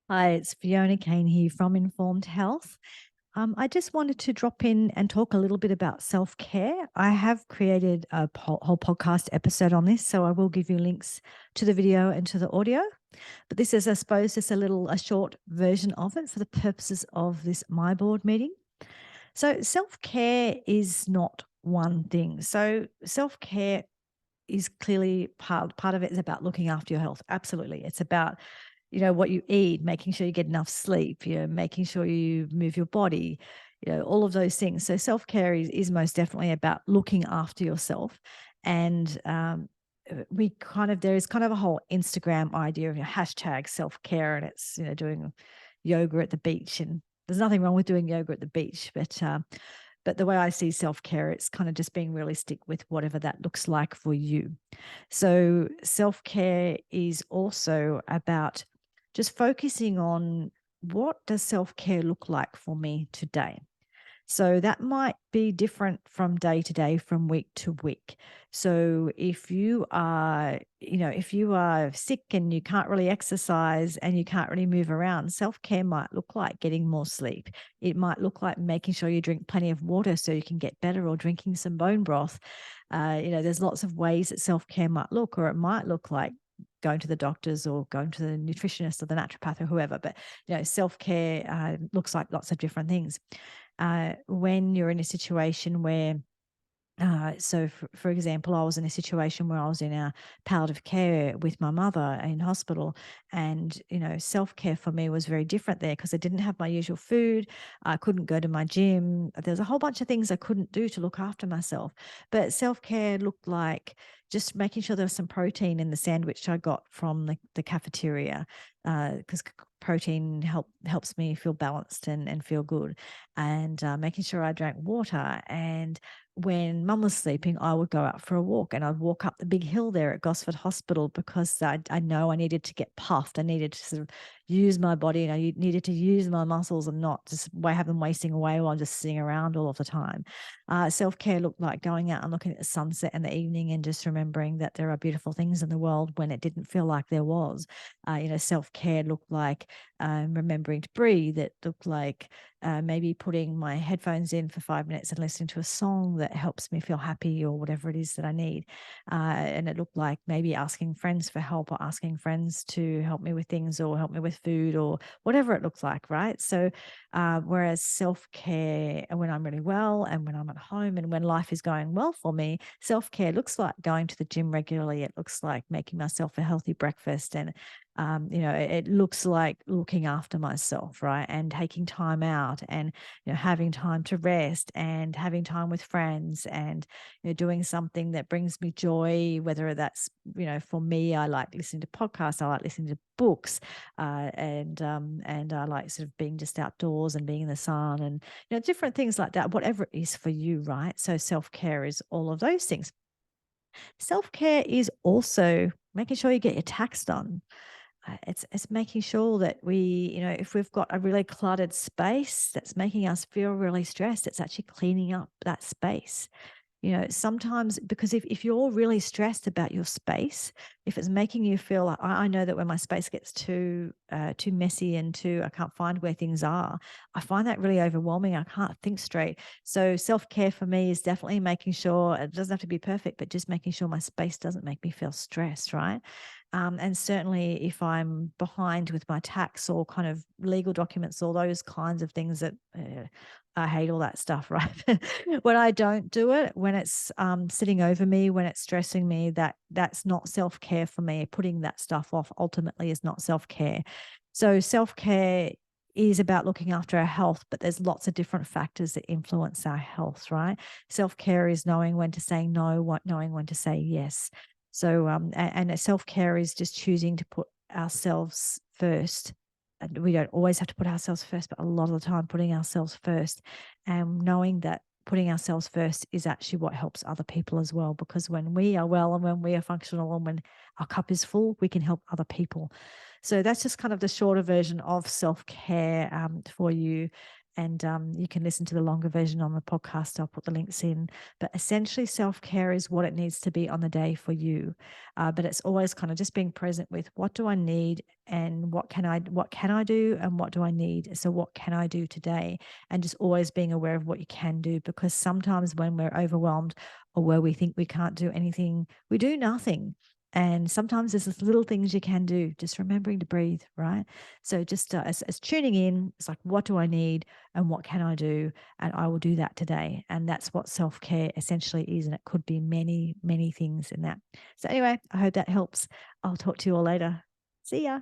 Hi, it's Fiona Kane here from Informed Health. I just wanted to drop in and talk a little bit about self care. I have created a whole podcast episode on this, so I will give you links to the video and to the audio. But this is, I suppose, just a short version of it for the purposes of this My Board meeting. So, self care is not one thing. So, self care is clearly part of it is about looking after your health. Absolutely, it's about what you eat, making sure you get enough sleep, making sure you move your body, all of those things. So self-care is most definitely about looking after yourself. And there is kind of a whole Instagram idea of hashtag self-care, and it's, doing yoga at the beach. And there's nothing wrong with doing yoga at the beach, but the way I see self-care, it's kind of just being realistic with whatever that looks like for you. So self-care is also about just focusing on what does self-care look like for me today. So that might be different from day to day, from week to week. So if you are sick and you can't really exercise and you can't really move around, self-care might look like getting more sleep. It might look like making sure you drink plenty of water so you can get better, or drinking some bone broth. There's lots of ways that self-care might look, or it might look like going to the doctors or going to the nutritionist or the naturopath or whoever. But self-care looks like lots of different things. When you're in a situation where for example, I was in a situation where I was in a palliative care with my mother in hospital, and self care for me was very different there because I didn't have my usual food. I couldn't go to my gym. There's a whole bunch of things I couldn't do to look after myself. But self care looked like just making sure there was some protein in the sandwich I got from the cafeteria, because protein helps me feel balanced and feel good, and making sure I drank water. And when mum was sleeping, I would go out for a walk, and I'd walk up the big hill there at Gosford Hospital because I know I needed to get puffed. I needed to sort of use my body, and I needed to use my muscles and not just have them wasting away while I'm just sitting around all of the time. Self care looked like going out and looking at the sunset in the evening and just remembering that there are beautiful things in the world when it didn't feel like there was. Self care looked like remembering to breathe. It looked like maybe putting my headphones in for 5 minutes and listening to a song that helps me feel happy, or whatever it is that I need. And it looked like maybe asking friends for help, or asking friends to help me with things, or help me with food, or whatever it looks like, right? So whereas self-care, when I'm really well and when I'm at home and when life is going well for me, self-care looks like going to the gym regularly. It looks like making myself a healthy breakfast, and it looks like looking after myself, right? And taking time out, and, having time to rest, and having time with friends, and, doing something that brings me joy, whether that's, for me, I like listening to podcasts, I like listening to books, and I like sort of being just outdoors and being in the sun, and, different things like that, whatever it is for you, right? So self-care is all of those things. Self-care is also making sure you get your tax done. It's making sure that if we've got a really cluttered space that's making us feel really stressed, it's actually cleaning up that space. Sometimes, because if you're really stressed about your space, if it's making you feel like, I know that when my space gets too messy and I can't find where things are, I find that really overwhelming. I can't think straight. So self-care for me is definitely making sure it doesn't have to be perfect, but just making sure my space doesn't make me feel stressed, right? And certainly if I'm behind with my tax or kind of legal documents, all those kinds of things that I hate all that stuff, right? When I don't do it, when it's sitting over me, when it's stressing me, that's not self-care for me. Putting that stuff off ultimately is not self-care. So self-care is about looking after our health, but there's lots of different factors that influence our health, right? Self-care is knowing when to say no, knowing when to say yes. So, and self-care is just choosing to put ourselves first. And we don't always have to put ourselves first, but a lot of the time putting ourselves first, and knowing that putting ourselves first is actually what helps other people as well. Because when we are well and when we are functional and when our cup is full, we can help other people. So that's just kind of the shorter version of self-care for you. And you can listen to the longer version on the podcast. I'll put the links in. But essentially, self-care is what it needs to be on the day for you. But it's always kind of just being present with, what do I need, and what can I do, and what do I need? So what can I do today? And just always being aware of what you can do, because sometimes when we're overwhelmed or where we think we can't do anything, we do nothing. And sometimes there's this little things you can do, just remembering to breathe, right? So just as tuning in, it's like, what do I need and what can I do? And I will do that today. And that's what self-care essentially is. And it could be many, many things in that. So anyway, I hope that helps. I'll talk to you all later. See ya.